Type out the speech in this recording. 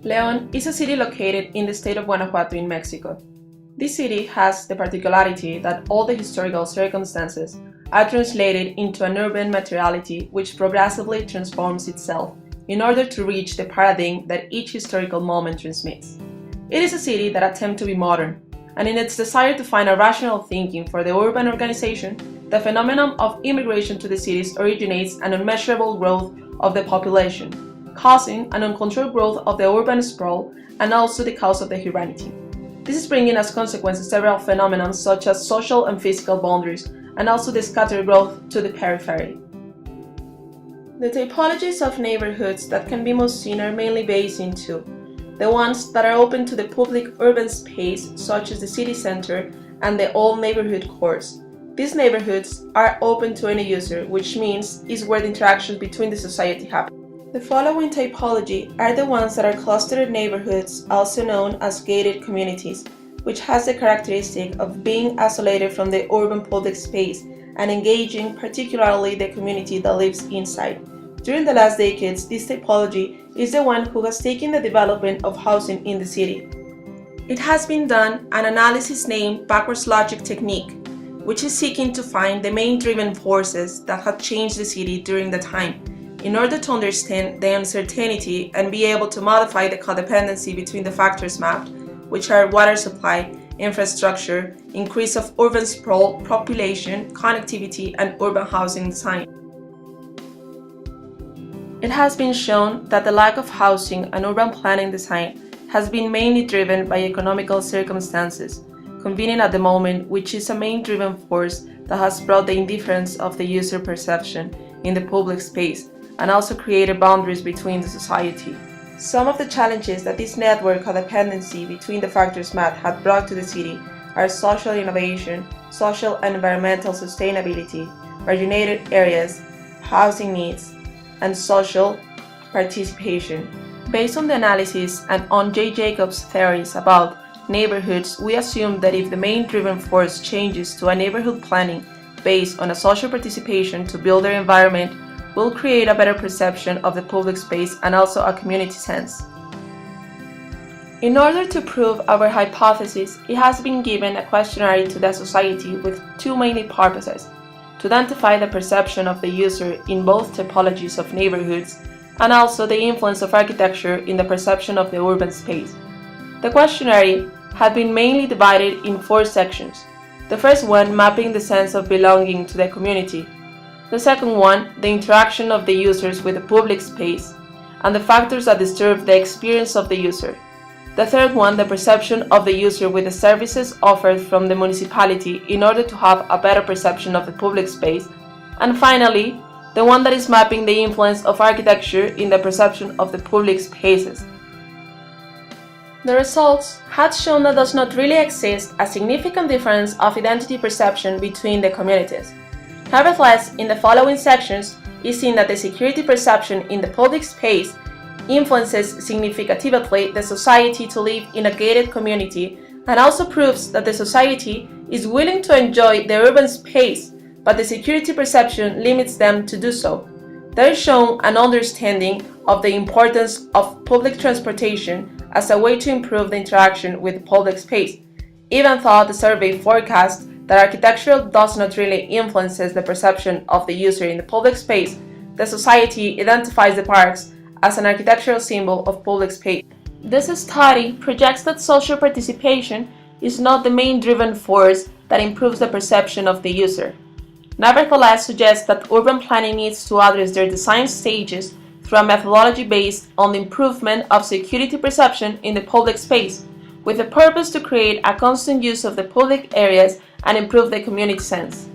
León is a city located in the state of Guanajuato in Mexico. This city has the particularity that all the historical circumstances are translated into an urban materiality which progressively transforms itself in order to reach the paradigm that each historical moment transmits. It is a city that attempts to be modern, and in its desire to find a rational thinking for the urban organization, the phenomenon of immigration to the cities originates an unmeasurable growth of the population, causing an uncontrolled growth of the urban sprawl and also the cause of the humanity. This is bringing as consequences several phenomena such as social and physical boundaries and also the scattered growth to the periphery. The typologies of neighborhoods that can be most seen are mainly based in two: the ones that are open to the public urban space such as the city center and the old neighborhood cores. These neighborhoods are open to any user, which means is where the interactions between the society happen. The following typology are the ones that are clustered neighborhoods, also known as gated communities, which has the characteristic of being isolated from the urban public space and engaging particularly the community that lives inside. During the last decades, this typology is the one who has taken the development of housing in the city. It has been done an analysis named backwards logic technique, which is seeking to find the main driving forces that have changed the city during the time, in order to understand the uncertainty and be able to modify the codependency between the factors mapped, which are water supply, infrastructure, increase of urban sprawl, population, connectivity, and urban housing design. It has been shown that the lack of housing and urban planning design has been mainly driven by economical circumstances, convenient at the moment, which is a main driven force that has brought the indifference of the user perception in the public space and also created boundaries between the society. Some of the challenges that this network codependency between the factors mapped had brought to the city are social innovation, social and environmental sustainability, marginated areas, housing needs, and social participation. Based on the analysis and on J. Jacobs' theories about neighborhoods, we assume that if the main driving force changes to a neighborhood planning based on a social participation to build their environment, will create a better perception of the public space and also a community sense. In order to prove our hypothesis, it has been given a questionnaire to the society with two main purposes: to identify the perception of the user in both typologies of neighborhoods and also the influence of architecture in the perception of the urban space. The questionnaire had been mainly divided in 4 sections. The first one mapping the sense of belonging to the community. The second one, the interaction of the users with the public space and the factors that disturb the experience of the user. The third one, the perception of the user with the services offered from the municipality in order to have a better perception of the public space. And finally, the one that is mapping the influence of architecture in the perception of the public spaces. The results had shown that does not really exist a significant difference of identity perception between the communities. Nevertheless, in the following sections, is seen that the security perception in the public space influences significantly the society to live in a gated community and also proves that the society is willing to enjoy the urban space, but the security perception limits them to do so. There is shown an understanding of the importance of public transportation as a way to improve the interaction with the public space, even though the survey forecasts that architecture does not really influence the perception of the user in the public space. The society identifies the parks as an architectural symbol of public space. This study projects that social participation is not the main driving force that improves the perception of the user. Nevertheless, suggests that urban planning needs to address their design stages through a methodology based on the improvement of security perception in the public space, with the purpose to create a constant use of the public areas and improve the community sense.